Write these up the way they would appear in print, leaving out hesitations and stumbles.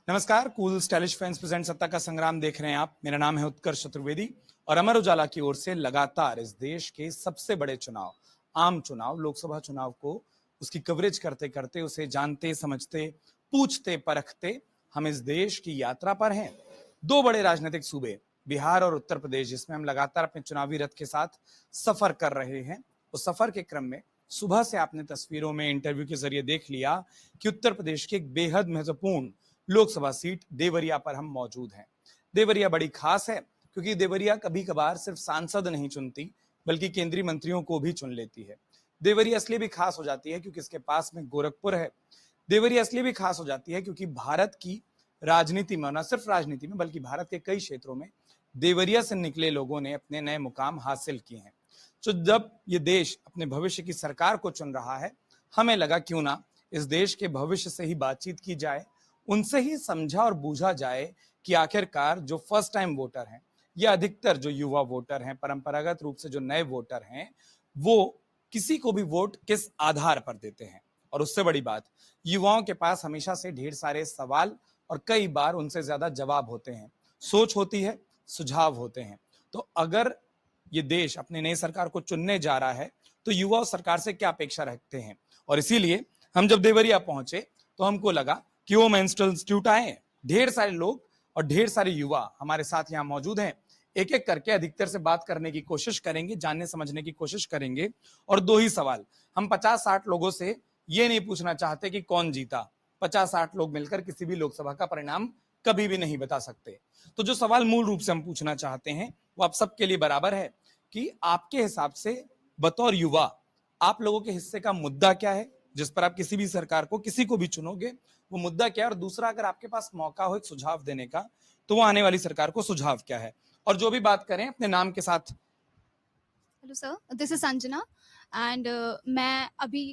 नमस्कार, cool stylish fans present सत्ता का संग्राम देख रहे हैं आप। मेरा नाम है उत्कर्ष चतुर्वेदी और अमर उजाला की ओर से लगातार इस देश के सबसे बड़े चुनाव, आम चुनाव, लोकसभा चुनाव को उसकी कवरेज करते करते, उसे जानते समझते, पूछते परखते हम इस देश की यात्रा पर हैं। दो बड़े राजनीतिक सूबे, बिहार और उत्तर प्रदेश, जिसमें हम लगातार अपने चुनावी रथ के साथ सफर कर रहे हैं। उस सफर के क्रम में सुबह से आपने तस्वीरों में, इंटरव्यू के जरिए देख लिया कि उत्तर प्रदेश की एक बेहद महत्वपूर्ण लोकसभा सीट देवरिया पर हम मौजूद हैं। देवरिया बड़ी खास है क्योंकि देवरिया कभी कभार सिर्फ सांसद नहीं चुनती बल्कि केंद्रीय मंत्रियों को भी चुन लेती है। देवरिया इसलिए भी खास हो जाती है क्योंकि इसके पास में गोरखपुर है। देवरिया इसलिए भी खास हो जाती है क्योंकि भारत की राजनीति में, न सिर्फ राजनीति में बल्कि भारत के कई क्षेत्रों में देवरिया से निकले लोगों ने अपने नए मुकाम हासिल किए हैं। तो जब ये देश अपने भविष्य की सरकार को चुन रहा है, हमें लगा क्यों ना इस देश के भविष्य से ही बातचीत की जाए, उनसे ही समझा और बूझा जाए कि आखिरकार जो फर्स्ट टाइम वोटर हैं या अधिकतर जो युवा वोटर हैं, परंपरागत रूप से जो नए वोटर हैं, वो किसी को भी वोट किस आधार पर देते हैं। और उससे बड़ी बात, युवाओं के पास हमेशा से ढेर सारे सवाल और कई बार उनसे ज्यादा जवाब होते हैं, सोच होती है, सुझाव होते हैं। तो अगर ये देश अपनी नई सरकार को चुनने जा रहा है तो युवा उस सरकार से क्या अपेक्षा रखते हैं। और इसीलिए हम जब देवरिया पहुंचे तो हमको लगा कि वो मेंस्ट्रुअल इंस्टीट्यूट आए, ढेर सारे लोग और ढेर सारे युवा हमारे साथ यहाँ मौजूद हैं। एक एक करके अधिकतर से बात करने की कोशिश करेंगे, जानने समझने की कोशिश करेंगे। और दो ही सवाल, हम 50-60 लोगों से ये नहीं पूछना चाहते कि कौन जीता। 50-60 लोग मिलकर किसी भी लोकसभा का परिणाम कभी भी नहीं बता सकते। तो जो सवाल मूल रूप से हम पूछना चाहते हैं वो आप सबके लिए बराबर है कि आपके हिसाब से बतौर युवा आप लोगों के हिस्से का मुद्दा क्या है, जिस पर आप किसी भी सरकार को, किसी को भी चुनोगे, वो मुद्दा क्या है। और दूसरा, अगर आपके पास मौका हो एक सुझाव देने का तो वो आने वाली सरकार को सुझाव क्या है। और जो भी बात करें अपने नाम के साथ। Hello sir, this is Sanjana and मैं अभी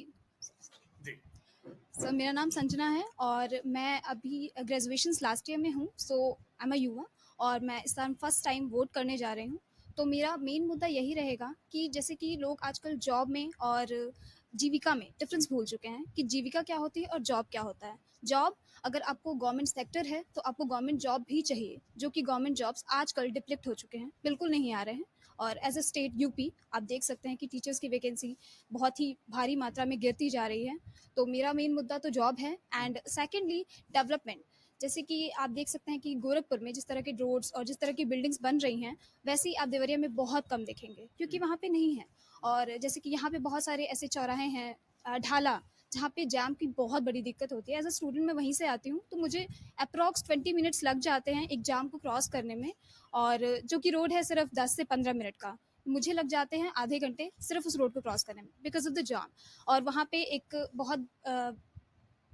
सर मेरा नाम संजना है और मैं अभी ग्रेजुएशन लास्ट ईयर में हूँ। सो आई एम अ युवा और मैं इस टाइम फर्स्ट टाइम वोट करने जा रही हूँ। तो मेरा मेन मुद्दा यही रहेगा कि जैसे कि लोग आजकल जॉब में और जीविका में डिफरेंस भूल चुके हैं कि जीविका क्या होती है और जॉब क्या होता है। जॉब, अगर आपको गवर्नमेंट सेक्टर है तो आपको गवर्नमेंट जॉब भी चाहिए, जो कि गवर्नमेंट जॉब्स आजकल डिप्लीट हो चुके हैं, बिल्कुल नहीं आ रहे हैं। और एज अ स्टेट यूपी आप देख सकते हैं कि टीचर्स की वैकेंसी बहुत ही भारी मात्रा में गिरती जा रही है। तो मेरा मेन मुद्दा तो जॉब है एंड सेकेंडली डेवलपमेंट। जैसे कि आप देख सकते हैं कि गोरखपुर में जिस तरह के रोड्स और जिस तरह की बिल्डिंग्स बन रही हैं, वैसे ही आप देवरिया में बहुत कम देखेंगे क्योंकि वहाँ पे नहीं है। और जैसे कि यहाँ पे बहुत सारे ऐसे चौराहे हैं, ढाला, जहाँ पे जैम की बहुत बड़ी दिक्कत होती है। एज अ स्टूडेंट मैं वहीं से आती हूँ, तो मुझे अप्रॉक्स 20 मिनट्स लग जाते हैं एक जाम को क्रॉस करने में। और जो कि रोड है सिर्फ 10 से 15 मिनट का, मुझे लग जाते हैं आधे घंटे सिर्फ उस रोड को क्रॉस करने में बिकॉज ऑफ द जाम। और वहाँ पे एक बहुत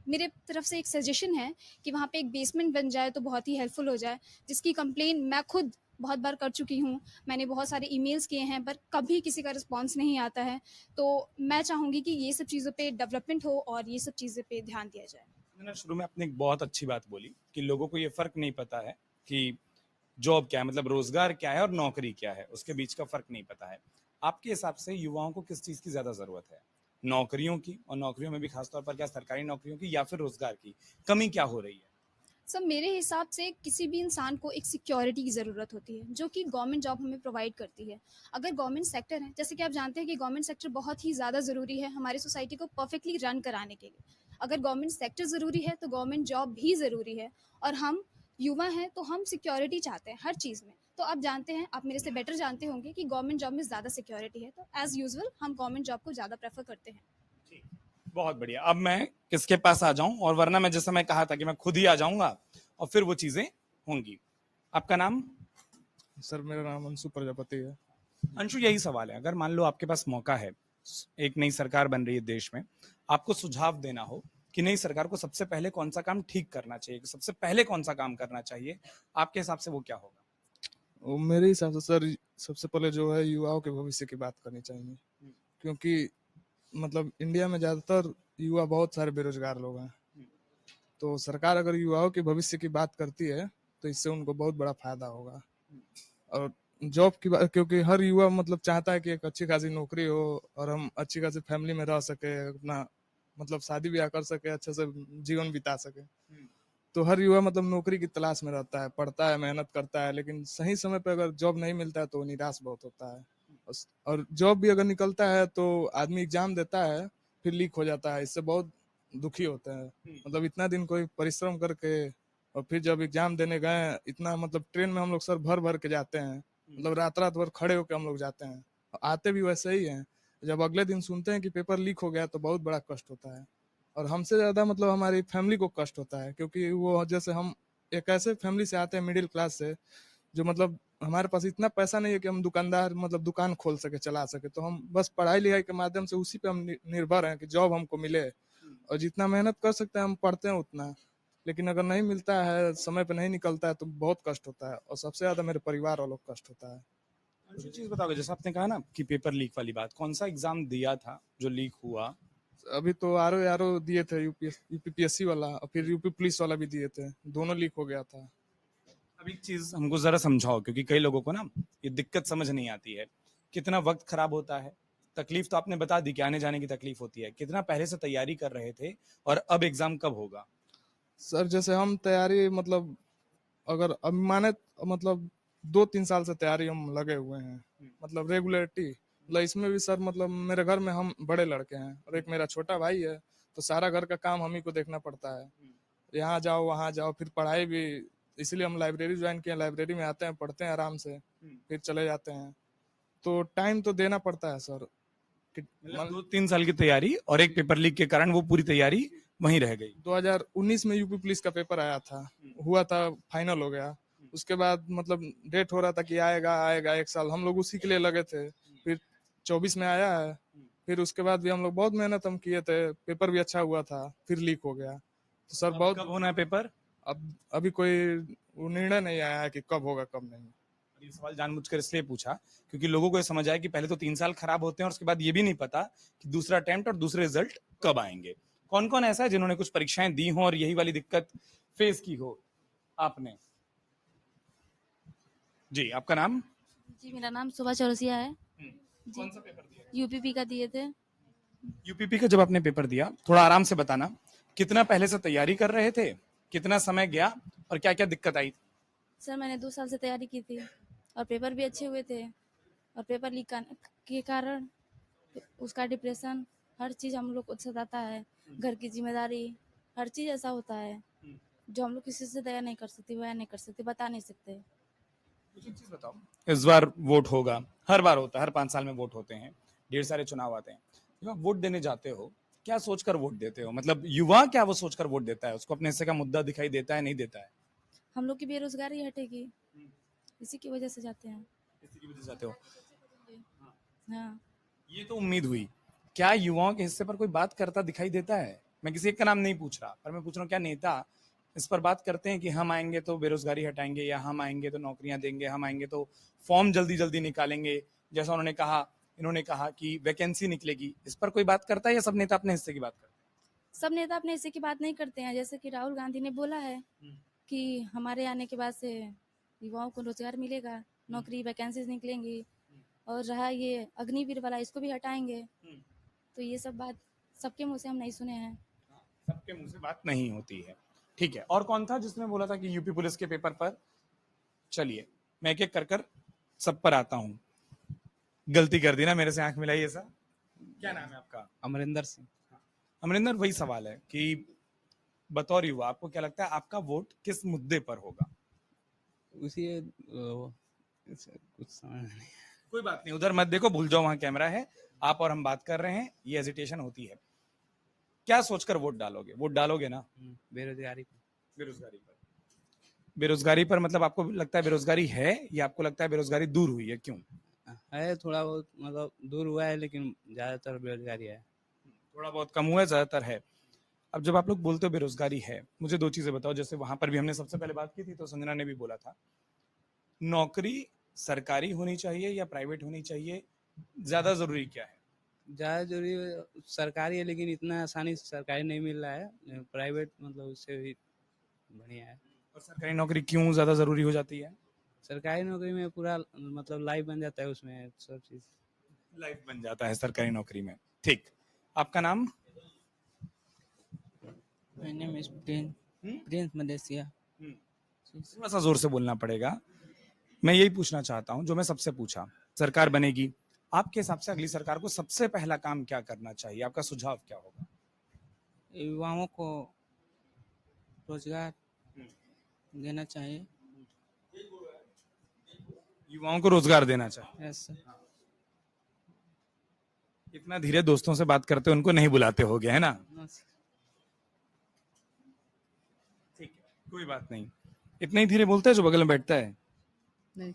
मेरे तरफ से एक सजेशन है कि वहाँ पे एक बेसमेंट बन जाए तो बहुत ही हेल्पफुल हो जाए, जिसकी कंप्लेन मैं खुद बहुत बार कर चुकी हूँ। मैंने बहुत सारे ईमेल्स किए हैं पर कभी किसी का रिस्पॉन्स नहीं आता है। तो मैं चाहूँगी कि ये सब चीज़ों पे डेवलपमेंट हो और ये सब चीज़ें पे ध्यान दिया जाए। मैंने शुरू में आपने एक बहुत अच्छी बात बोली कि लोगों को ये फर्क नहीं पता है कि जॉब क्या है, मतलब रोजगार क्या है और नौकरी क्या है, उसके बीच का फर्क नहीं पता है। आपके हिसाब से युवाओं को किस चीज की ज्यादा जरूरत है? नौकरियों की, और नौकरियों में भी खासतौर पर क्या सरकारी नौकरियों की, या फिर रोजगार की कमी क्या हो रही है? सब मेरे हिसाब से किसी भी इंसान को एक सिक्योरिटी की ज़रूरत होती है, जो कि गवर्नमेंट जॉब हमें प्रोवाइड करती है। अगर गवर्नमेंट सेक्टर है, जैसे कि आप जानते हैं कि गवर्नमेंट सेक्टर बहुत ही ज़्यादा ज़रूरी है हमारी सोसाइटी को परफेक्टली रन कराने के लिए। अगर गवर्नमेंट सेक्टर ज़रूरी है तो गवर्नमेंट जॉब भी ज़रूरी है। और हम युवा हैं तो हम सिक्योरिटी चाहते हैं हर चीज़ में। तो आप जानते हैं, आप मेरे से बेटर जानते होंगे कि गवर्नमेंट जॉब में ज़्यादा सिक्योरिटी है, तो एज़ यूजुअल हम गवर्नमेंट जॉब को ज़्यादा प्रेफर करते हैं। बहुत बढ़िया। अब मैं किसके पास आ जाऊं, और वरना मैं जैसे मैं कहा था कि मैं खुद ही आ जाऊंगा और फिर वो चीजें होंगी। आपका नाम? सर मेरा नाम अंशु प्रजापति है। अंशु, यही सवाल है, अगर मान लो आपके पास मौका है, एक नई सरकार बन रही है देश में, आपको सुझाव देना हो कि नई सरकार को सबसे पहले कौन सा काम ठीक करना चाहिए, सबसे पहले कौन सा काम करना चाहिए, आपके हिसाब से वो क्या होगा? वो मेरे हिसाब से सर सबसे पहले जो है युवाओं के भविष्य की बात करनी चाहिए, क्योंकि मतलब इंडिया में ज़्यादातर युवा बहुत सारे बेरोजगार लोग हैं। तो सरकार अगर युवाओं के भविष्य की बात करती है तो इससे उनको बहुत बड़ा फायदा होगा। और जॉब की बात, क्योंकि हर युवा मतलब चाहता है कि एक अच्छी खासी नौकरी हो और हम अच्छी खासी फैमिली में रह सके, अपना मतलब शादी ब्याह कर सके, अच्छे से जीवन बिता सके। तो हर युवा मतलब नौकरी की तलाश में रहता है, पढ़ता है, मेहनत करता है, लेकिन सही समय पे अगर जॉब नहीं मिलता है तो वो निराश बहुत होता है। और जॉब भी अगर निकलता है तो आदमी एग्जाम देता है, फिर लीक हो जाता है, इससे बहुत दुखी होता है। मतलब इतना दिन कोई परिश्रम करके और फिर जब एग्जाम देने गए, इतना मतलब ट्रेन में हम लोग सर भर भर के जाते हैं, मतलब रात रात भर खड़े होकर हम लोग जाते हैं, आते भी वैसे ही हैं। जब अगले दिन सुनते हैं कि पेपर लीक हो गया तो बहुत बड़ा कष्ट होता है। और हमसे ज्यादा मतलब हमारी फैमिली को कष्ट होता है, क्योंकि वो जैसे हम एक ऐसे फैमिली से आते हैं, मिडिल क्लास से, जो मतलब हमारे पास इतना पैसा नहीं है कि हम दुकानदार मतलब दुकान खोल सके, चला सके। तो हम बस पढ़ाई लिखाई के माध्यम से उसी पे हम निर्भर हैं कि जॉब हमको मिले, और जितना मेहनत कर सकते हैं हम पढ़ते हैं उतना। लेकिन अगर नहीं मिलता है, समय पे नहीं निकलता है, तो बहुत कष्ट होता है, और सबसे ज्यादा मेरे परिवार वालों को कष्ट होता है। मुझे चीज बताओगे, जैसे आपने कहा ना कि पेपर लीक वाली बात, कौन सा एग्जाम दिया था जो लीक हुआ? अभी तो आर ओ दिए थे, यूपीपीएससी वाला, और फिर यूपी पुलिस वाला भी दिए थे, दोनों लीक हो गया था। अब एक चीज हमको जरा समझाओ, क्योंकि कई लोगों को ना ये दिक्कत समझ नहीं आती है। कितना वक्त खराब होता है, तकलीफ तो आपने बता दी कि आने जाने की तकलीफ होती है, कितना पहले से तैयारी कर रहे थे, और अब एग्जाम कब होगा? सर जैसे हम तैयारी मतलब अगर अब माने मतलब 2-3 साल से तैयारी हम लगे हुए हैं, मतलब रेगुलरिटी, मतलब इसमें भी सर मतलब मेरे घर में हम बड़े लड़के हैं और एक मेरा छोटा भाई है, तो सारा घर का काम हम ही को देखना पड़ता है। यहाँ जाओ वहाँ जाओ, फिर पढ़ाई भी, इसलिए हम लाइब्रेरी ज्वाइन किए, लाइब्रेरी में आते हैं, पढ़ते हैं आराम से, फिर चले जाते हैं। तो टाइम तो देना पड़ता है सर कि मतलब 2-3 साल की तैयारी और एक पेपर लीक के कारण वो पूरी तैयारी वहीं रह गई। 2019 में यूपी पुलिस का पेपर आया था, हुआ था, फाइनल हो गया। उसके बाद मतलब डेट हो रहा था कि आएगा आएगा, 1 साल हम लोग उसी के लिए लगे थे। फिर 24 में आया है, फिर उसके बाद भी हम लोग बहुत मेहनत हम किए थे, पेपर भी अच्छा हुआ था, फिर लीक हो गया। तो सर अब बहुत, कब होना है पेपर? अब अभी कोई वो निर्णय नहीं आया है कि कब होगा कब नहीं। ये सवाल जानबूझकर इसलिए पूछा क्योंकि लोगों को ये समझ आया कि पहले तो 3 साल खराब होते हैं और उसके बाद ये भी नहीं पता कि दूसरा अटेम्प्ट और दूसरे रिजल्ट कब आएंगे। कौन कौन ऐसा है जिन्होंने कुछ परीक्षाएं दी हो और यही वाली दिक्कत फेस की हो आपने? जी, आपका नाम? जी, मेरा नाम सुभा चौरसिया है। कौन सा पेपर दिया? यूपीपी का दिए थे। यूपीपी का जब आपने पेपर दिया, थोड़ा आराम से बताना, कितना पहले से तैयारी कर रहे थे, कितना समय गया और क्या क्या दिक्कत आई थी? सर मैंने 2 साल से तैयारी की थी और पेपर भी अच्छे हुए थे, और पेपर लीक के कारण उसका डिप्रेशन, हर चीज़ हम लोग को सताता है। घर की जिम्मेदारी, हर चीज़ ऐसा होता है जो हम लोग किसी से दया नहीं कर सकते, बयान नहीं कर सकते, बता नहीं सकते। मुझे एक चीज बताओ, इस बार वोट होगा, हर बार होता है, हर 5 साल में वोट होते हैं, ढेर सारे चुनाव आते हैं। जब आप वोट देने जाते हो, क्या सोचकर वोट देते हो? मतलब युवा क्या वो सोचकर वोट देता है? उसको अपने हिस्से का मुद्दा दिखाई देता है, नहीं देता है? हम लोग की बेरोजगारी हटेगी, इसी की वजह से जाते हैं। इसी की वजह से जाते हो? हाँ। ये तो उम्मीद हुई। क्या युवाओं के हिस्से पर कोई बात करता दिखाई देता है? मैं किसी एक का नाम नहीं पूछ रहा, पर मैं पूछ रहा हूँ क्या नेता इस पर बात करते हैं कि हम आएंगे तो बेरोजगारी हटाएंगे, या हम आएंगे तो नौकरियां देंगे, हम आएंगे तो फॉर्म जल्दी जल्दी निकालेंगे, जैसा उन्होंने कहा, इन्होंने कहा कि वैकेंसी निकलेगी। इस पर कोई बात करता है या सब नेता अपने हिस्से की बात करते सब नेता अपने हिस्से की बात नहीं करते हैं। जैसे कि राहुल गांधी ने बोला है हैं? कि हमारे आने के बाद से युवाओं को रोजगार मिलेगा, नौकरी वैकेंसीज निकलेंगी, और रहा ये अग्निवीर वाला, इसको भी हटाएंगे। तो ये सब बात सबके मुंह से हम नहीं सुने हैं। सबके मुंह से बात नहीं होती है। ठीक है, और कौन था जिसने बोला था कि यूपी पुलिस के पेपर पर? चलिए, मैं एक एक कर कर सब पर आता हूँ। गलती कर दी ना मेरे से आंख मिलाई ऐसा? क्या नाम है आपका? अमरिंदर सिंह। अमरिंदर, वही सवाल है कि बतौर युवा आपको क्या लगता है आपका वोट किस मुद्दे पर होगा? उसी कुछ समझ नहीं। कोई बात नहीं, उधर मत देखो, भूल जाओ, वहां कैमरा है, आप और हम बात कर रहे हैं, ये हेजिटेशन होती है। क्या सोचकर वोट डालोगे? वोट डालोगे ना? बेरोजगारी पे। बेरोजगारी पर। बेरोजगारी पर मतलब आपको लगता है बेरोजगारी है, या आपको लगता है बेरोजगारी दूर हुई है? क्यों? है थोड़ा बहुत, मतलब दूर हुआ है, लेकिन ज्यादातर बेरोजगारी है। थोड़ा बहुत कम हुआ है, ज्यादातर है। अब जब आप लोग बोलते हो बेरोजगारी है, मुझे दो चीजें बताओ। जैसे वहां पर भी हमने सबसे पहले बात की थी तो संजना ने भी बोला था, नौकरी सरकारी होनी चाहिए या प्राइवेट होनी चाहिए, ज्यादा जरूरी क्या है? ज्यादा जरूरी सरकारी है, लेकिन इतना आसानी से सरकारी नहीं मिल रहा है। प्राइवेट मतलब उससे भी बढ़िया है। और सरकारी नौकरी क्यों ज्यादा जरूरी हो जाती है? सरकारी नौकरी में पूरा मतलब लाइफ बन जाता है, उसमें सब चीज। लाइफ बन जाता है सरकारी नौकरी में। ठीक, आपका नाम? My name is Putin. Prince Malaysia. थोड़ा सा जोर से बोलना पड़ेगा। मैं यही पूछना चाहता हूं जो मैं सबसे पूछा, सरकार बनेगी, आपके हिसाब से अगली सरकार को सबसे पहला काम क्या करना चाहिए, आपका सुझाव क्या होगा? युवाओं को रोजगार देना चाहिए। युवाओं को रोजगार देना चाहिए। Yes sir. इतना धीरे दोस्तों से बात करते उनको नहीं बुलाते होगे, है ना? ठीक है, कोई बात नहीं। इतना ही धीरे बोलता है जो बगल में बैठता है? नहीं।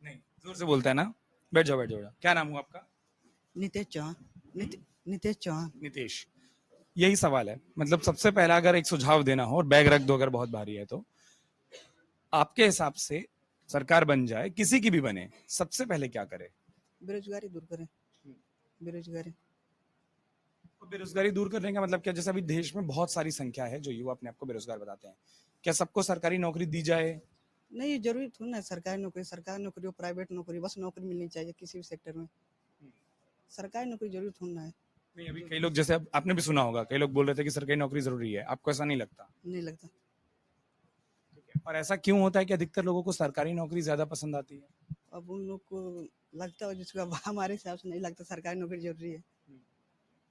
नहीं, जोर से बोलता है ना। बैठ जाओ बैठ जाओ। क्या नाम हुआ आपका? नितेश चौहान। नितेश चौहान। नितेश। यही सवाल है, मतलब सबसे पहला अगर एक सुझाव देना हो और बैग रख दो अगर बहुत भारी है तो, आपके हिसाब से सरकार बन जाए, किसी की भी बने, सबसे पहले क्या करे? बेरोजगारी दूर करें। बेरोजगारी। तो बेरोजगारी दूर करने का मतलब क्या? जैसे अभी देश में बहुत सारी संख्या है जो युवा अपने आप को बेरोजगार बताते हैं, क्या सबको सरकारी नौकरी दी जाए? नहीं, जरूरी थोड़ा ना सरकारी नौकरी हो प्राइवेट नौकरी, बस नौकरी मिलनी चाहिए किसी भी सेक्टर में। सरकारी नौकरी जरूरी थोड़ा ना है। नहीं, अभी कई लोग, जैसे अब आपने भी सुना होगा, कई लोग बोल रहे थे कि सरकारी नौकरी जरूरी है, आपको ऐसा नहीं लगता? नहीं लगता। और ऐसा क्यों होता है कि अधिकतर लोगों को सरकारी नौकरी ज्यादा पसंद आती है? अब उन लोग को लगता है जिसको, अब हमारे हिसाब से नहीं लगता सरकारी नौकरी जरूरी है।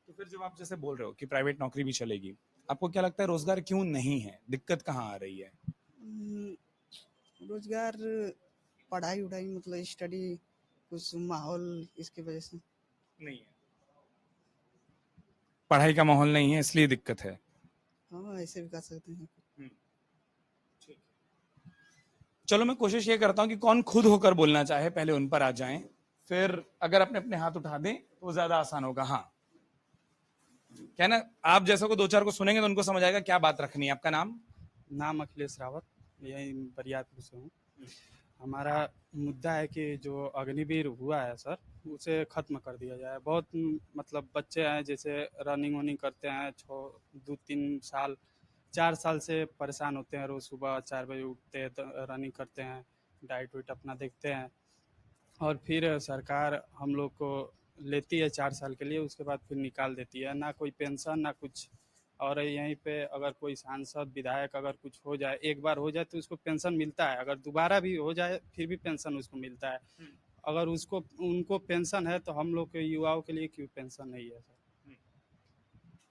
तो फिर जब आप जैसे बोल रहे हो कि प्राइवेट नौकरी भी चलेगी, आपको क्या लगता है रोजगार क्यों नहीं है, दिक्कत कहाँ आ रही है? रोजगार, पढ़ाई उढ़ाई मतलब स्टडी, कुछ माहौल, इसकी वजह से नहीं है, पढ़ाई का माहौल नहीं है इसलिए दिक्कत है। हाँ, ऐसे भी कर सकते हैं। चलो मैं कोशिश ये करता हूँ कि कौन खुद होकर बोलना चाहे पहले उन पर आ जाएं, फिर अगर अपने अपने हाथ उठा दें तो ज्यादा आसान होगा। हाँ, क्या ना, आप जैसे को दो चार को सुनेंगे तो उनको समझ आएगा क्या बात रखनी है। आपका नाम? नाम अखिलेश रावत, यही बरियारपुर से हूँ। हमारा मुद्दा है कि जो अग्निवीर हुआ है सर, उसे ख़त्म कर दिया जाए। बहुत मतलब बच्चे हैं जैसे रनिंग वनिंग करते हैं, 2-3 साल 4 साल से परेशान होते हैं। रोज़ सुबह 4 बजे उठते हैं तो रनिंग करते हैं, डाइट वाइट अपना देखते हैं, और फिर सरकार हम लोग को लेती है 4 साल के लिए, उसके बाद फिर निकाल देती है। ना कोई पेंशन ना कुछ। और यहीं पे अगर कोई सांसद विधायक अगर कुछ हो जाए, एक बार हो जाए तो उसको पेंशन मिलता है, अगर दोबारा भी हो जाए फिर भी पेंशन उसको मिलता है। अगर उसको उनको पेंशन है तो हम लोग के युवाओं के लिए क्यों पेंशन नहीं है सर?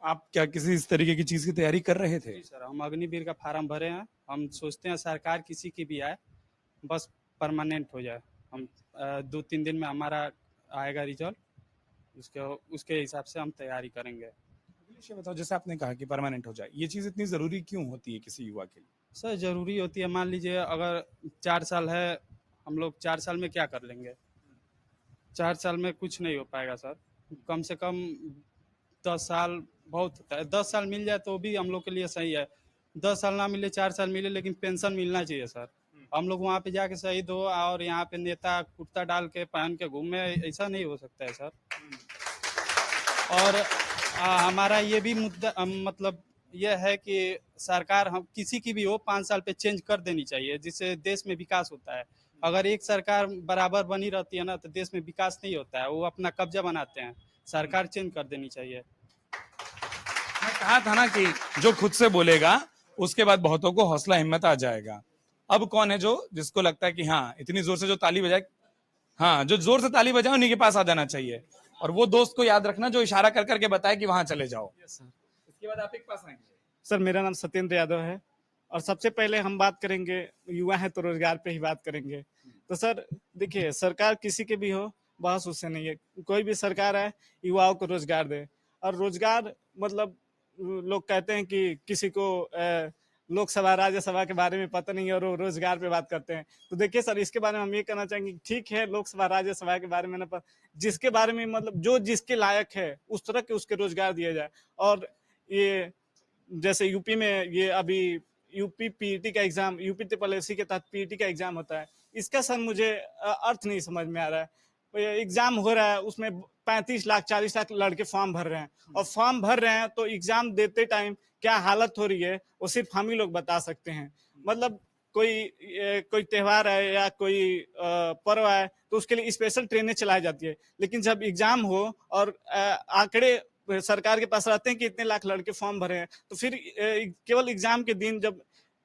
आप क्या किसी इस तरीके की चीज की तैयारी कर रहे थे? जी सर, हम अग्निवीर का फार्म भरे हैं। हम सोचते हैं सरकार किसी की भी आए, बस परमानेंट हो जाए। हम 2-3 दिन में हमारा आएगा रिजल्ट, उसके उसके हिसाब से हम तैयारी करेंगे। ये बताओ, जैसे आपने कहा कि परमानेंट हो जाए, ये चीज इतनी जरूरी क्यों होती है किसी युवा के लिए? सर ज़रूरी होती है, मान लीजिए अगर 4 साल है, हम लोग 4 साल में क्या कर लेंगे? 4 साल में कुछ नहीं हो पाएगा सर। कम से कम 10 साल बहुत होता है, 10 साल मिल जाए तो भी हम लोग के लिए सही है। 10 साल ना मिले, 4 साल मिले, लेकिन पेंशन मिलना चाहिए सर। हम लोग वहाँ पे जाके शहीद हो और यहाँ पे नेता कुर्ता डाल के पहन के घूमे, ऐसा नहीं हो सकता है सर। और हमारा ये भी मुद्दा मतलब ये है कि सरकार हम किसी की भी हो 5 साल पे चेंज कर देनी चाहिए, जिससे देश में विकास होता है। अगर एक सरकार बराबर बनी रहती है ना तो देश में विकास नहीं होता है, वो अपना कब्जा बनाते हैं। सरकार चेंज कर देनी चाहिए। मैं कहा था ना कि जो खुद से बोलेगा उसके बाद बहुतों को हौसला हिम्मत आ जाएगा। अब कौन है जो जिसको लगता है कि हाँ इतनी जोर से जो ताली बजाए, हाँ जो जोर से ताली बजाए उन्हीं के पास आ जाना चाहिए, और वो दोस्त को याद रखना जो इशारा कर करके बताए कि वहां चले जाओ। इसके बाद आप एक पास आएंगे। सर मेरा नाम सत्येंद्र यादव है, और सबसे पहले हम बात करेंगे, युवा है तो रोजगार पे ही बात करेंगे। तो सर देखिए, सरकार किसी के भी हो, बहस उससे नहीं है। कोई भी सरकार है, युवाओं को रोजगार दे। और रोजगार मतलब लोग कहते हैं कि किसी को लोकसभा राज्यसभा के बारे में पता नहीं है और वो रोजगार पे बात करते हैं। तो देखिए सर, इसके बारे में हम ये कहना चाहेंगे, ठीक है लोकसभा राज्यसभा के बारे में ना, जिसके बारे में मतलब जो जिसके लायक है उस तरह के उसके रोजगार दिया जाए। और ये जैसे यूपी में ये अभी यूपी पीईटी का एग्जाम, यूपी ट्रिपल एससी के तहत पीईटी का एग्जाम होता है, इसका सर मुझे अर्थ नहीं समझ में आ रहा है। एग्जाम हो रहा है, उसमें 35 लाख 40 लाख लड़के फॉर्म भर रहे हैं, और फॉर्म भर रहे हैं तो एग्जाम देते टाइम क्या हालत हो रही है वो सिर्फ हम ही लोग बता सकते हैं। मतलब कोई त्योहार है या कोई पर्व है तो उसके लिए स्पेशल ट्रेनें चलाई जाती है, लेकिन जब एग्जाम हो और आंकड़े सरकार के पास रहते हैं कि इतने लाख लड़के फॉर्म भरे हैं, तो फिर केवल एग्जाम के दिन जब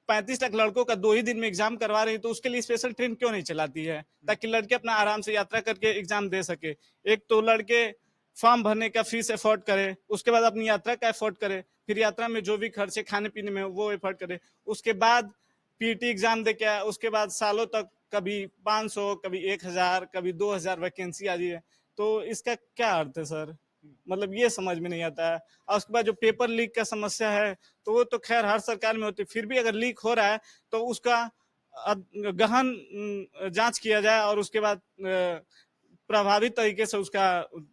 35 लाख लड़कों का 2 ही दिन में एग्जाम करवा रही है, तो उसके लिए स्पेशल ट्रेन क्यों नहीं चलाती है, ताकि लड़के अपना आराम से यात्रा करके एग्जाम दे सके। एक तो लड़के फॉर्म भरने का फीस अफोर्ड करे, उसके बाद अपनी यात्रा का अफोर्ड करे, फिर यात्रा में जो भी खर्चे खाने पीने में वो अफोर्ड करे, उसके बाद पीटी एग्जाम दे के आए, उसके बाद सालों तक कभी 500, कभी 1000, कभी 2000 वैकेंसी आ रही है। तो इसका क्या अर्थ है सर? मतलब ये समझ में नहीं आता है। और उसके बाद जो पेपर लीक का समस्या है, तो वो तो खैर हर सरकार में होती है, फिर भी अगर लीक हो रहा है तो उसका गहन जांच किया जाए और उसके बाद प्रभावी तरीके से उसका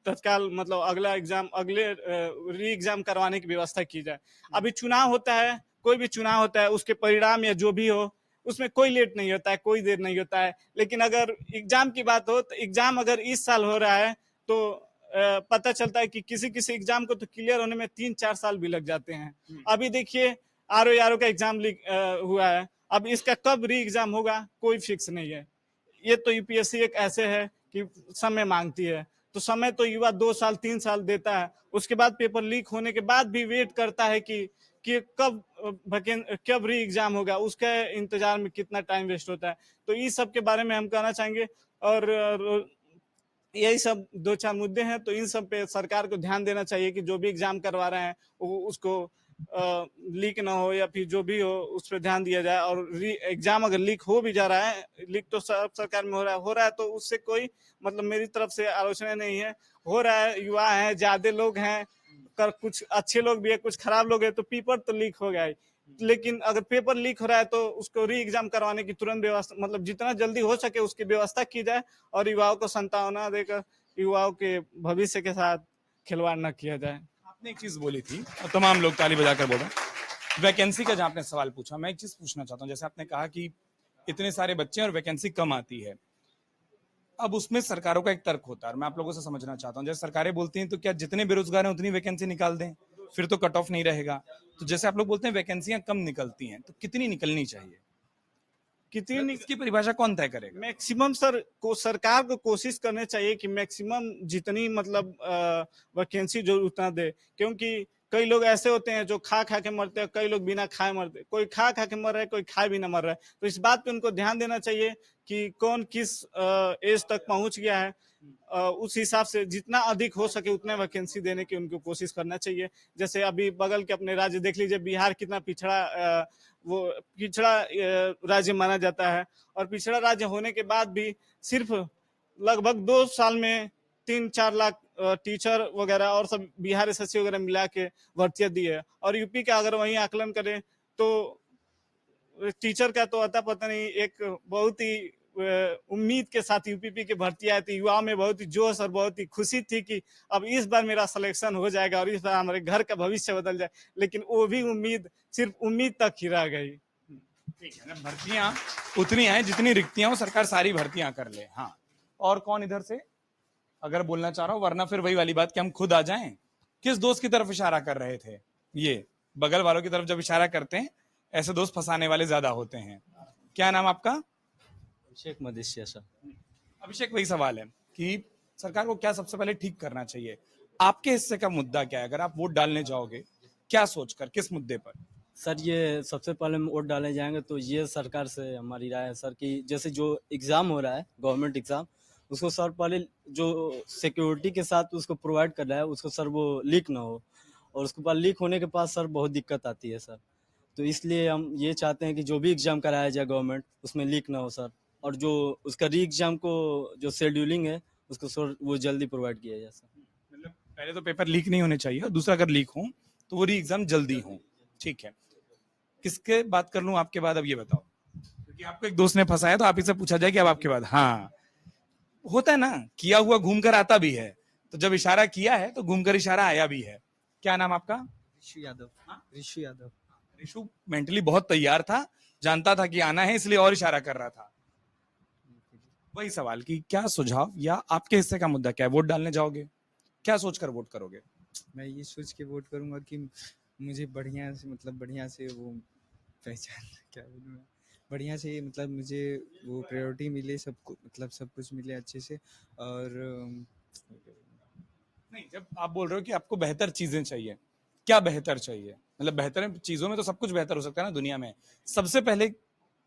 तत्काल मतलब अगला एग्जाम, अगले री एग्जाम करवाने की व्यवस्था की जाए। अभी चुनाव होता है, कोई भी चुनाव होता है, उसके परिणाम या जो भी हो, उसमें कोई लेट नहीं होता है, कोई देर नहीं होता है। लेकिन अगर एग्जाम की बात हो, तो एग्जाम अगर इस साल हो रहा है तो पता चलता है कि किसी किसी एग्जाम को तो क्लियर होने में 3-4 साल भी लग जाते हैं। अभी देखिए आरओ का एग्जाम लीक हुआ है, अब इसका कब री एग्जाम होगा कोई फिक्स नहीं है। ये तो यूपीएससी एक ऐसे है कि समय मांगती है, तो समय तो युवा 2 साल 3 साल देता है, उसके बाद पेपर लीक होने के बाद भी वेट करता है कि कब री एग्जाम होगा, उसके इंतजार में कितना टाइम वेस्ट होता है। तो इस सब के बारे में हम कहना चाहेंगे, और यही सब 2-4 मुद्दे हैं, तो इन सब पे सरकार को ध्यान देना चाहिए कि जो भी एग्जाम करवा रहे हैं उसको लीक ना हो, या फिर जो भी हो उस पर ध्यान दिया जाए। और एग्जाम अगर लीक हो भी जा रहा है, लीक तो सब सरकार में हो रहा है, तो उससे कोई मतलब मेरी तरफ से आलोचना नहीं है। हो रहा है, युवा हैं, ज्यादा लोग हैं, कुछ अच्छे लोग भी है, कुछ खराब लोग है, तो पेपर तो लीक हो गया है। लेकिन अगर पेपर लीक हो रहा है तो उसको री एग्जाम करवाने की तुरंत व्यवस्था, मतलब जितना जल्दी हो सके उसकी व्यवस्था की जाए, और युवाओं को संतावना देकर युवाओं के भविष्य के साथ खिलवाड़ न किया जाए। आपने एक चीज बोली थी और तमाम लोग ताली बजाकर बोल रहे हैं, वैकेंसी का जहां आपने सवाल पूछा, मैं एक चीज पूछना चाहता हूं। जैसे आपने कहा कि इतने सारे बच्चे और वैकेंसी कम आती है, अब उसमें सरकारों का एक तर्क होता है, और मैं आप लोगों से समझना चाहता हूं। जैसे सरकारें बोलती हैं तो क्या जितने बेरोजगार हैं उतनी वैकेंसी निकाल दें, फिर तो कट ऑफ नहीं रहेगा। तो जैसे आप लोग बोलते हैं वैकेंसियां कम निकलती हैं, तो कितनी निकलनी चाहिए, कितनी इसकी परिभाषा कौन तय करेगा? मैक्सिमम सर को सरकार को कोशिश करनी चाहिए कि मैक्सिमम जितनी मतलब वैकेंसी जो उतना दे, क्योंकि कई लोग ऐसे होते हैं जो खा खा के मरते हैं, कई लोग बिना खाए मरते, कोई खा खा के मर रहा है, कोई खाए बिना मर रहा है। तो इस बात पे उनको ध्यान देना चाहिए कि कौन किस एज तक पहुंच गया है, उस हिसाब से जितना अधिक हो सके उतना वैकेंसी देने की उनको कोशिश करना चाहिए। जैसे अभी बगल के अपने राज्य देख लीजिए, बिहार कितना पिछड़ा वो पिछड़ा राज्य माना जाता है, और पिछड़ा राज्य होने के बाद भी सिर्फ लगभग 2 साल में 3-4 लाख टीचर वगैरह और सब बिहार एसएससी वगैरह मिला के भर्तियां दी है। और यूपी का अगर वही आकलन करें तो टीचर का तो अता पता नहीं, एक बहुत ही उम्मीद के साथ यूपीपी की भर्ती आई थी, युवाओं में बहुत ही जोश और बहुत ही खुशी थी कि अब इस बार मेरा सिलेक्शन हो जाएगा और इस बार हमारे घर का भविष्य बदल जाए। लेकिन वो भी उम्मीद सिर्फ उम्मीद तक ही रह गई। ठीक है ना, भर्तियां उतनी हैं जितनी रिक्तियां हो, सरकार सारी भर्तियां कर ले। हाँ, और कौन इधर से अगर बोलना चाह रहा हो, वरना फिर वही वाली बात कि हम खुद आ जाएं। किस दोस्त की तरफ इशारा कर रहे थे? ये बगल वालों की तरफ जब इशारा करते हैं, ऐसे दोस्त फंसाने वाले ज्यादा होते हैं। क्या नाम आपका? अभिषेक मदेशिया सर। अभिषेक, वही सवाल है कि सरकार को क्या सबसे पहले ठीक करना चाहिए? आपके हिस्से का मुद्दा क्या है? अगर आप वोट डालने जाओगे, क्या सोचकर, किस मुद्दे पर? सर ये सबसे पहले हम वोट डालने जाएंगे तो ये सरकार से हमारी राय है सर कि जैसे जो एग्ज़ाम हो रहा है गवर्नमेंट एग्ज़ाम, उसको सर पहले जो सिक्योरिटी के साथ उसको प्रोवाइड कर रहा है उसको सर वो लीक ना हो, और उसके बाद लीक होने के बाद सर बहुत दिक्कत आती है सर। तो इसलिए हम ये चाहते हैं कि जो भी एग्ज़ाम कराया जाए गवर्नमेंट उसमें लीक ना हो सर, और जो उसका री एग्ज़ाम को जो शेड्यूलिंग है उसको सर वो जल्दी प्रोवाइड किया जाए सर। मतलब पहले तो पेपर लीक नहीं होने चाहिए, और दूसरा अगर लीक हो तो वो री एग्जाम जल्दी हो। ठीक है, किसके बात कर लूं आपके बाद? अब ये बताओ, क्योंकि आपको एक दोस्त ने फंसाया तो आप ही से पूछा जाए कि अब आपके बाद। हाँ, होता है ना, किया हुआ घूमकर आता भी है, तो जब इशारा किया है तो घूमकर इशारा आया भी है। क्या नाम आपका? ऋषु यादव। ऋषु यादव। ऋषु मेंटली बहुत तैयार था, जानता था कि आना है, इसलिए और इशारा कर रहा था। वही सवाल कि क्या सुझाव या आपके हिस्से का मुद्दा क्या है? वोट डालने जाओगे, क्या सोचकर वोट करोगे? मैं ये सोच के वोट करूंगा कि मुझे बढ़िया से मतलब बढ़िया से वो पहचान क्या बोलूं मैं, बढ़िया से मतलब मुझे वो प्रायोरिटी मिले, सब मतलब सब कुछ मिले अच्छे से, और नहीं, जब आप बोल रहे हो कि आपको बेहतर चीजें चाहिए, क्या बेहतर चाहिए? मतलब बेहतर चीजों में तो सब कुछ बेहतर हो सकता है ना दुनिया में। सबसे पहले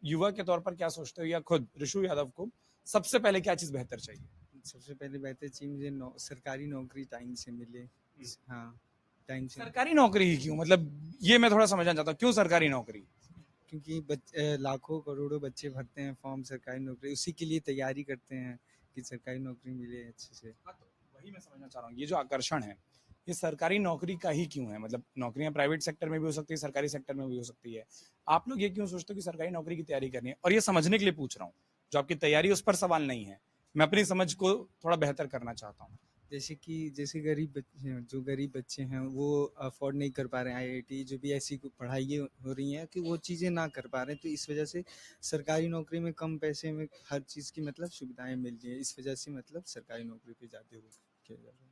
युवा के तौर पर क्या सोचते हो, या खुद ऋषु यादव को सबसे पहले क्या चीज बेहतर चाहिए? सबसे पहले बेहतर चीज मुझे सरकारी नौकरी टाइम से मिले। हाँ, टाइम से, सरकारी नौकरी ही क्यों? मतलब ये मैं थोड़ा समझना चाहता हूँ, क्यों सरकारी नौकरी? क्योंकि लाखों करोड़ों बच्चे भरते हैं फॉर्म सरकारी नौकरी, उसी के लिए तैयारी करते हैं कि सरकारी नौकरी मिले अच्छे से। हाँ, तो वही मैं समझना चाह रहा हूँ, ये जो आकर्षण है ये सरकारी नौकरी का ही क्यों है? मतलब नौकरियां प्राइवेट सेक्टर में भी हो सकती है, सरकारी सेक्टर में भी हो सकती है। आप लोग ये क्यों सोचते हो कि सरकारी नौकरी की तैयारी करनी है? और ये समझने के लिए पूछ रहा हूँ, जो आपकी तैयारी उस पर सवाल नहीं है, मैं अपनी समझ को थोड़ा बेहतर करना चाहता हूँ। जैसे गरीब बच्चे हैं, जो गरीब बच्चे हैं वो अफोर्ड नहीं कर पा रहे हैं आईआईटी, जो भी ऐसी पढ़ाई हो रही हैं कि वो चीज़ें ना कर पा रहे हैं, तो इस वजह से सरकारी नौकरी में कम पैसे में हर चीज़ की मतलब सुविधाएं मिल रही है, इस वजह से मतलब सरकारी नौकरी पे ज़्यादा वो किया जा रहा है।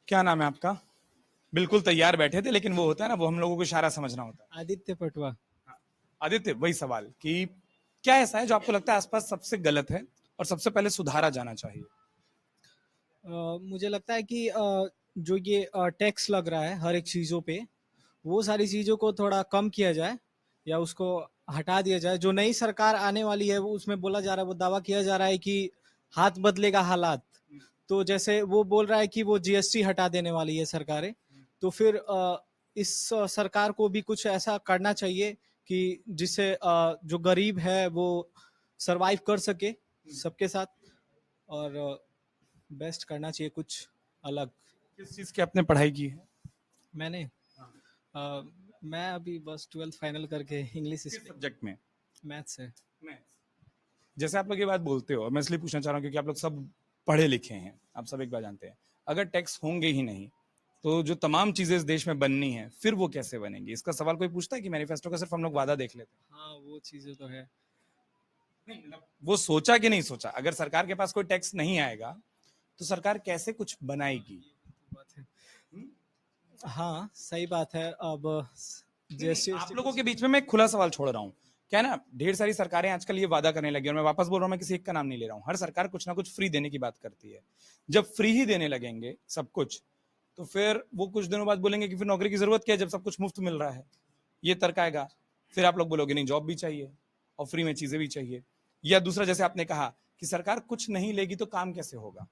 क्या नाम है आपका? बिल्कुल तैयार बैठे थे, लेकिन वो होता है ना, वो हम लोगों को इशारा समझना होता है। आदित्य पटवा। आदित्य, वही सवाल कि क्या ऐसा है जो आपको लगता है आसपास सबसे गलत है और सबसे पहले सुधारा जाना चाहिए? मुझे लगता है कि जो ये टैक्स लग रहा है हर एक चीज़ों पे, वो सारी चीज़ों को थोड़ा कम किया जाए या उसको हटा दिया जाए। जो नई सरकार आने वाली है वो उसमें बोला जा रहा है, वो दावा किया जा रहा है कि हाथ बदलेगा हालात। तो जैसे वो बोल रहा है कि वो जीएसटी हटा देने वाली है सरकारें, तो फिर इस सरकार को भी कुछ ऐसा करना चाहिए कि जिससे जो गरीब है वो सरवाइव कर सके सबके साथ, और बेस्ट करना चाहिए कुछ अलग। किस चीज की आपने पढ़ाई की है? मैंने मैं अभी बस 12th फाइनल करके इंग्लिश किस सब्जेक्ट में? मैथ्स है। जैसे आप लोग ये बात बोलते हो, मैं इसलिए पूछना चाह रहा हूँ क्योंकि आप लोग सब पढ़े लिखे हैं, आप सब एक बात जानते हैं, अगर टैक्स होंगे ही नहीं तो जो तमाम चीजें इस देश में बननी है फिर वो कैसे बनेंगी? इसका सवाल कोई पूछता है कि मैनिफेस्टो का सिर्फ हम लोग वादा देख लेते हैं? हाँ, वो चीज़ें तो है। नहीं, मतलब वो सोचा कि नहीं सोचा? अगर सरकार के पास कोई टैक्स नहीं आएगा तो सरकार कैसे कुछ बनाएगी? बात है। हाँ, सही बात है। अब नहीं, आप लोगों के बीच में मैं एक खुला सवाल छोड़ रहा हूँ। क्या है ना, ढेर सारी सरकारें आजकल ये वादा करने लगी, और मैं वापस बोल रहा हूँ, मैं किसी एक का नाम नहीं ले रहा हूँ, हर सरकार कुछ ना कुछ फ्री देने की बात करती है। जब फ्री ही देने लगेंगे सब कुछ, तो फिर वो कुछ दिनों बाद बोलेंगे कि फिर नौकरी की जरूरत क्या है जब सब कुछ मुफ्त मिल रहा है। ये तर्क आएगा। फिर आप लोग बोलोगे नहीं, जॉब भी चाहिए और फ्री में चीजें भी चाहिए। या दूसरा, जैसे आपने कहा कि सरकार कुछ नहीं लेगी तो काम कैसे होगा?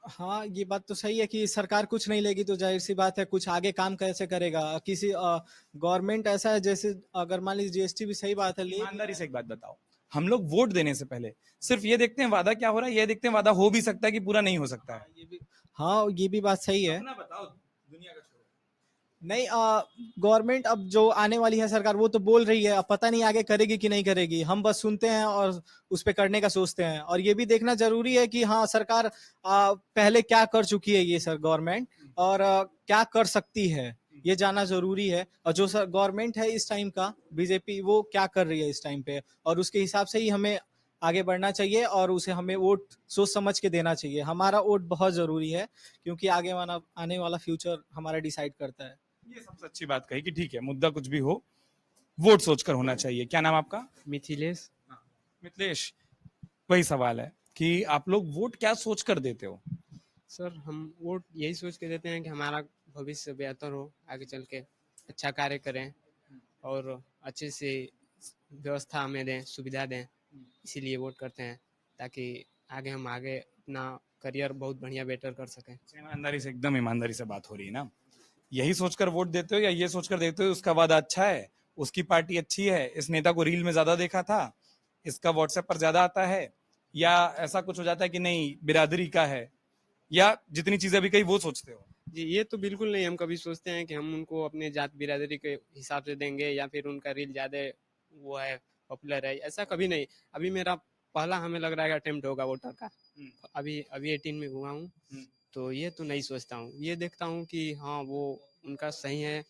हाँ, ये बात तो सही है कि सरकार कुछ नहीं लेगी तो जाहिर सी बात है कुछ आगे काम कैसे करेगा। किसी गवर्नमेंट ऐसा है, जैसे अगर मान लीजिए जीएसटी भी सही बात है ले, ईमानदारी से एक बात बताओ, हम लोग वोट देने से पहले सिर्फ ये देखते हैं वादा क्या हो रहा है, ये देखते हैं वादा हो भी सकता है कि पूरा नहीं हो सकता है। ये भी बात सही है। अपना बताओ, दुनिया का छोड़ो। नहीं, गवर्नमेंट अब जो आने वाली है सरकार वो तो बोल रही है, अब पता नहीं आगे करेगी कि नहीं करेगी। हम बस सुनते हैं और उस पे करने का सोचते हैं। और ये भी देखना जरूरी है कि हाँ, सरकार पहले क्या कर चुकी है ये सर गवर्नमेंट, और क्या कर सकती है, ये जानना जरूरी है। और जो सर गवर्नमेंट है इस टाइम का बीजेपी, वो क्या कर रही है इस टाइम पे, और उसके हिसाब से ही हमें आगे बढ़ना चाहिए और उसे हमें वोट सोच समझ के देना चाहिए। हमारा वोट बहुत जरूरी है क्योंकि आने वाला फ्यूचर हमारा डिसाइड करता है। ये सबसे अच्छी बात कही कि ठीक है, मुद्दा कुछ भी हो वोट सोचकर होना चाहिए। क्या नाम आपका? मिथिलेश। मिथिलेश, वही सवाल है कि आप लोग वोट क्या सोचकर देते हो? सर हम वोट यही सोच के देते हैं कि हमारा भविष्य बेहतर हो, आगे चल के अच्छा कार्य करें और अच्छे से व्यवस्था हमें दें, सुविधा दें, इसीलिए वोट करते हैं ताकि हम आगे अपना करियर बहुत बढ़िया बेटर कर सकें। ईमानदारी से, एकदम ईमानदारी से बात हो रही है ना? यही सोचकर वोट देते हो या ये सोचकर देते हो उसका वादा अच्छा है, उसकी पार्टी अच्छी है, इस नेता को रील में ज्यादा देखा था, इसका व्हाट्सएप पर ज्यादा आता है, या ऐसा कुछ हो जाता है कि नहीं बिरादरी का है, या जितनी चीजें अभी कही वो सोचते हो? जी, ये तो बिल्कुल नहीं। हम कभी सोचते हैं कि हम उनको अपने जात बिरादरी के हिसाब से देंगे या फिर उनका रील ज़्यादा वो है, पॉपुलर है, ऐसा कभी नहीं। अभी मेरा पहला हमें लग रहा है अटेम्प्ट होगा वोटर का। अभी अभी 18 में हुआ हूँ, तो ये तो नहीं सोचता हूँ। ये देखता हूँ कि हाँ, वो उनका सही है,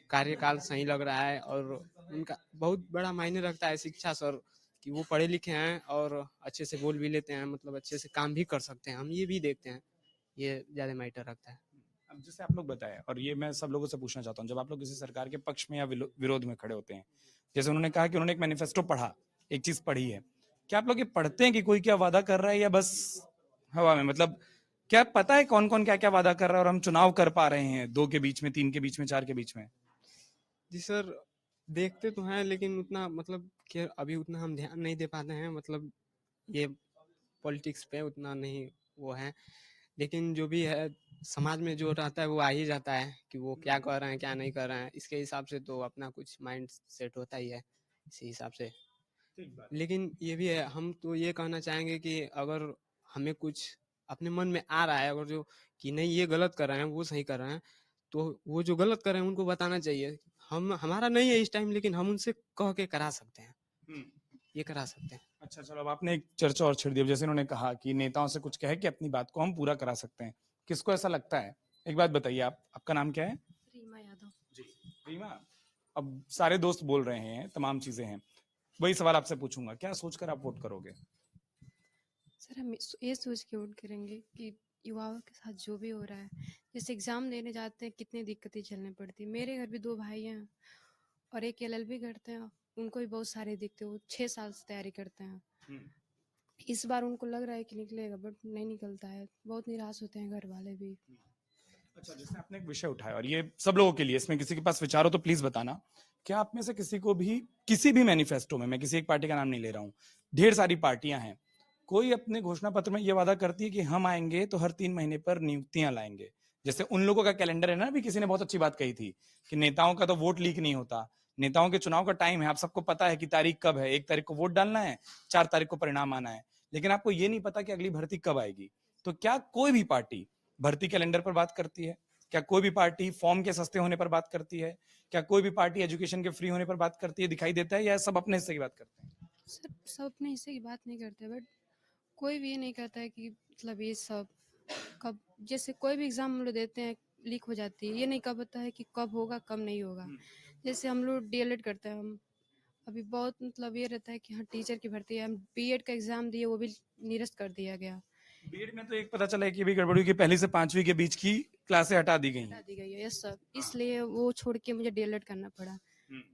कार्यकाल सही लग रहा है और उनका बहुत बड़ा मायने रखता है शिक्षा सर, कि वो पढ़े लिखे हैं और अच्छे से बोल भी लेते हैं, मतलब अच्छे से काम भी कर सकते हैं। हम ये भी देखते हैं, ये ज़्यादा मैटर रखता है। अब जैसे आप लोग बताया, और ये मैं सब लोगों से पूछना चाहता हूँ, जब आप लोग किसी सरकार के पक्ष में या विरोध में खड़े होते हैं, जैसे उन्होंने कहा कि उन्होंने एक मैनिफेस्टो पढ़ा, एक चीज पढ़ी है, क्या आप लोग ये पढ़ते हैं कि कोई क्या वादा कर रहा है या बस हवा में? मतलब क्या पता है कौन कौन क्या क्या वादा कर रहा है और हम चुनाव कर पा रहे हैं 2 के बीच में, 3 के बीच में, 4 के बीच में? जी सर, देखते तो हैं लेकिन उतना मतलब कि अभी उतना हम ध्यान नहीं दे पाते हैं, मतलब ये पॉलिटिक्स पे उतना नहीं वो है। लेकिन जो भी है समाज में जो रहता है वो आ ही जाता है कि वो क्या कर रहे हैं क्या नहीं कर रहे हैं, इसके हिसाब से तो अपना कुछ माइंड सेट होता ही है इसी हिसाब से। लेकिन ये भी है, हम तो ये कहना चाहेंगे कि अगर हमें कुछ अपने मन में आ रहा है, अगर जो कि नहीं ये गलत कर रहे हैं वो सही कर रहे हैं, तो वो जो गलत कर रहे हैं उनको बताना चाहिए। हम हमारा नहीं है इस टाइम, लेकिन हम उनसे कह के करा सकते हैं, ये करा सकते हैं। अच्छा चलो, अब आपने एक चर्चा और छेड़ दी। अब जैसे उन्होंने कहा कि नेताओं से कुछ कह के अपनी बात को हम पूरा करा सकते हैं, किसको ऐसा लगता है? एक बात बताइए, आपका नाम क्या है? रीमा यादव। जी रीमा, अब सारे दोस्त बोल रहे हैं, तमाम चीजें हैं, वही सवाल आपसे पूछूंगा, क्या सोचकर आप वोट करोगे? सर हम ये सोच के वोट करेंगे कि युवाओं के साथ जो भी हो रहा है, जैसे एग्ज़ाम देने जाते हैं कितनी दिक्कतें झेलनी पड़ती है। मेरे घर भी 2 भाई हैं और एक एलएलबी करते हैं, उनको भी बहुत सारी दिक्कतें, वो 6 साल से तैयारी करते हैं। इस बार उनको लग रहा है कि निकलेगा बट नहीं निकलता है, बहुत निराश होते हैं घर वाले भी। अच्छा, जैसे आपने एक विषय उठाया और ये सब लोगों के लिए, इसमें किसी के पास विचार हो तो प्लीज बताना, क्या आप में से किसी को भी किसी भी मैनिफेस्टो में, मैं किसी एक पार्टी का नाम नहीं ले रहा हूं, ढेर सारी पार्टियां हैं, कोई अपने घोषणा पत्र में ये वादा करती है कि हम आएंगे तो हर 3 महीने पर नियुक्तियां लाएंगे? जैसे उन लोगों का कैलेंडर है ना, अभी किसी ने बहुत अच्छी बात कही थी कि नेताओं का तो वोट लीक नहीं होता, नेताओं के चुनाव का टाइम है, आप सबको पता है कि तारीख कब है, 1 तारीख को वोट डालना है, 4 तारीख को परिणाम आना है, लेकिन आपको ये नहीं पता कि अगली भर्ती कब आएगी। तो क्या कोई भी पार्टी भर्ती कैलेंडर पर बात करती है? क्या कोई भी पार्टी फॉर्म के सस्ते होने पर बात करती है? क्या कोई भी पार्टी एजुकेशन के फ्री होने पर बात करती है? दिखाई देता है या सब अपने हिस्से की बात करते हैं? सर सब अपने हिस्से की बात नहीं करते, बट कोई भी ये नहीं कहता है कि मतलब ये सब कब, जैसे कोई भी एग्ज़ाम हम लोग देते हैं लीक हो जाती है, ये नहीं कब पता है कि कब होगा कब नहीं होगा। जैसे हम लोग डीएलएड करते हैं, हम अभी बहुत मतलब ये रहता है कि हाँ टीचर की भर्ती है, हम बीएड का एग्ज़ाम दिए वो भी निरस्त कर दिया गया, बीएड में तो एक पता चला है कि भी गड़बड़ी हुई कि पहली से 5वीं के बीच की क्लासें हटा दी गई हटा हैं। दी गई है ये सब, इसलिए वो छोड़ के मुझे डीएलएड करना पड़ा।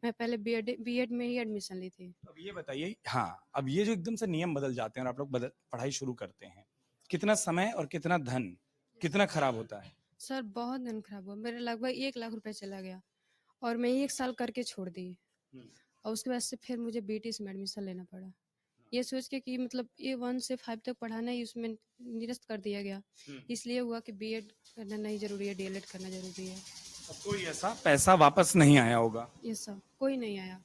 मैं पहले बीएड में ही एडमिशन ली थी। अब ये बताइए, हाँ, अब ये जो एकदम से नियम बदल जाते हैं और आप लोग पढ़ाई शुरू करते हैं, कितना समय और कितना धन कितना खराब होता है? सर बहुत दिन खराब हुआ, मेरा लगभग 1 लाख रुपए चला गया और मैं 1 साल करके छोड़ दी, और उसके बाद से फिर मुझे बीटीएस में एडमिशन लेना पड़ा, ये सोच के कि मतलब ये 1 से 5 तक पढ़ाना ही उसमें निरस्त कर दिया गया, इसलिए हुआ कि बीएड करना नहीं जरूरी है, डीएलएड करना जरूरी है। अब कोई ऐसा पैसा वापस नहीं आया होगा? ये सब कोई नहीं आया।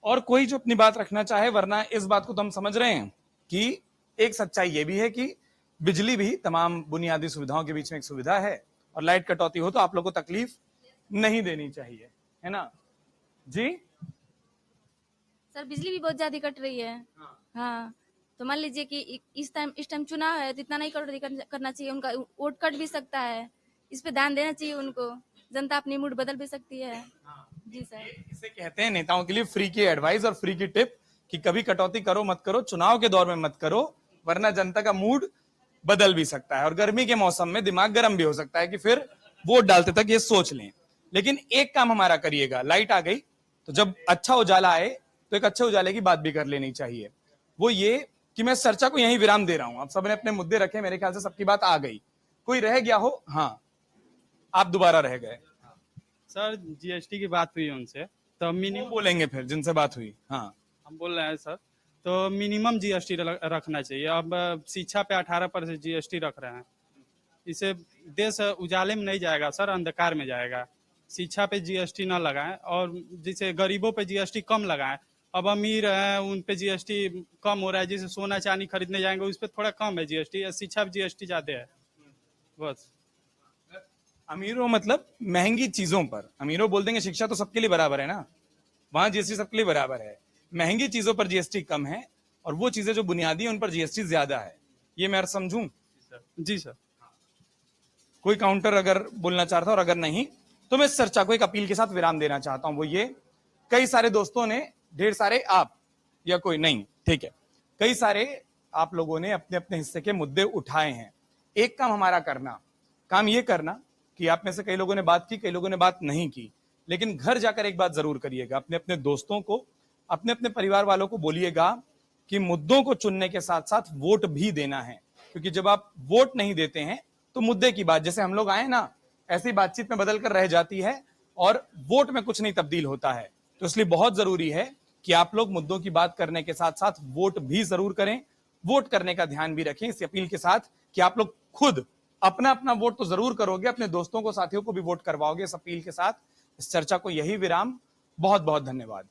और कोई जो अपनी बात रखना चाहे, वरना इस बात को तो हम समझ रहे हैं कि एक सच्चाई ये भी है कि बिजली भी तमाम बुनियादी सुविधाओं के बीच में एक सुविधा है, और लाइट कटौती हो तो आप लोग को तकलीफ नहीं देनी चाहिए, है ना जी? सर बिजली भी बहुत ज्यादा कट रही है। हाँ, तो मान लीजिए कि इस टाइम चुनाव है तो इतना नहीं कटौती करना चाहिए, उनका वोट कट भी सकता है, इस पे ध्यान देना चाहिए उनको, जनता अपनी मूड बदल भी सकती है। जी सर, इसे कहते हैं नेताओं के लिए फ्री की एडवाइस और फ्री की टिप कि कभी कटौती करो मत करो, चुनाव के दौर में मत करो, वरना जनता का मूड बदल भी सकता है और गर्मी के मौसम में दिमाग गर्म भी हो सकता है कि फिर वोट डालते तक ये सोच लें। लेकिन एक काम हमारा करिएगा, लाइट आ गई तो जब अच्छा उजाला आए तो एक अच्छे उजाले की बात भी कर लेनी चाहिए, वो ये कि मैं चर्चा को यहीं विराम दे रहा हूं, आप सबने अपने मुद्दे रखे, मेरे ख्याल से सबकी बात आ गई, कोई रह गया हो? हाँ, आप दोबारा रह गए। सर जीएसटी की बात हुई उनसे, तो वो मिनिमम बोलेंगे फिर जिनसे बात हुई। हाँ, हम बोल रहे हैं सर, तो मिनिमम जीएसटी रखना चाहिए। अब शिक्षा पे 18% जीएसटी रख रहे हैं, इससे देश उजाले में नहीं जाएगा सर, अंधकार में जाएगा। शिक्षा पे जीएसटी ना लगाएं, और जैसे गरीबों पे जीएसटी कम लगाएं। अब अमीर हैं उन पे जीएसटी कम हो रहा है, जैसे सोना चांदी खरीदने जाएंगे उस पर थोड़ा कम है जीएसटी, शिक्षा पे जीएसटी ज्यादा है बस। अमीरों मतलब महंगी चीजों पर, अमीरों बोल देंगे शिक्षा तो सबके लिए बराबर है ना, वहां जीएसटी सबके लिए बराबर है, महंगी चीजों पर जीएसटी कम है और वो चीजें जो बुनियादी है उन पर जीएसटी ज्यादा है, ये मैं समझूं? जी सर। कोई काउंटर अगर बोलना चाहता और अगर नहीं तो मैं इस चर्चा को एक अपील के साथ विराम देना चाहता हूं, वो ये, कई सारे दोस्तों ने, ढेर सारे आप या कोई नहीं, ठीक है, कई सारे आप लोगों ने अपने अपने हिस्से के मुद्दे उठाए हैं। एक काम हमारा करना, काम ये करना कि आप में से कई लोगों ने बात की, कई लोगों ने बात नहीं की, लेकिन घर जाकर एक बात जरूर करिएगा, अपने अपने दोस्तों को अपने अपने परिवार वालों को बोलिएगा कि मुद्दों को चुनने के साथ साथ वोट भी देना है, क्योंकि जब आप वोट नहीं देते हैं तो मुद्दे की बात, जैसे हम लोग आए ना, ऐसी बातचीत में बदल कर रह जाती है और वोट में कुछ नहीं तब्दील होता है। तो इसलिए बहुत जरूरी है कि आप लोग मुद्दों की बात करने के साथ साथ वोट भी जरूर करें, वोट करने का ध्यान भी रखें, इस अपील के साथ कि आप लोग खुद अपना अपना वोट तो जरूर करोगे, अपने दोस्तों को, साथियों को भी वोट करवाओगे। इस अपील के साथ इस चर्चा को यही विराम। बहुत बहुत धन्यवाद।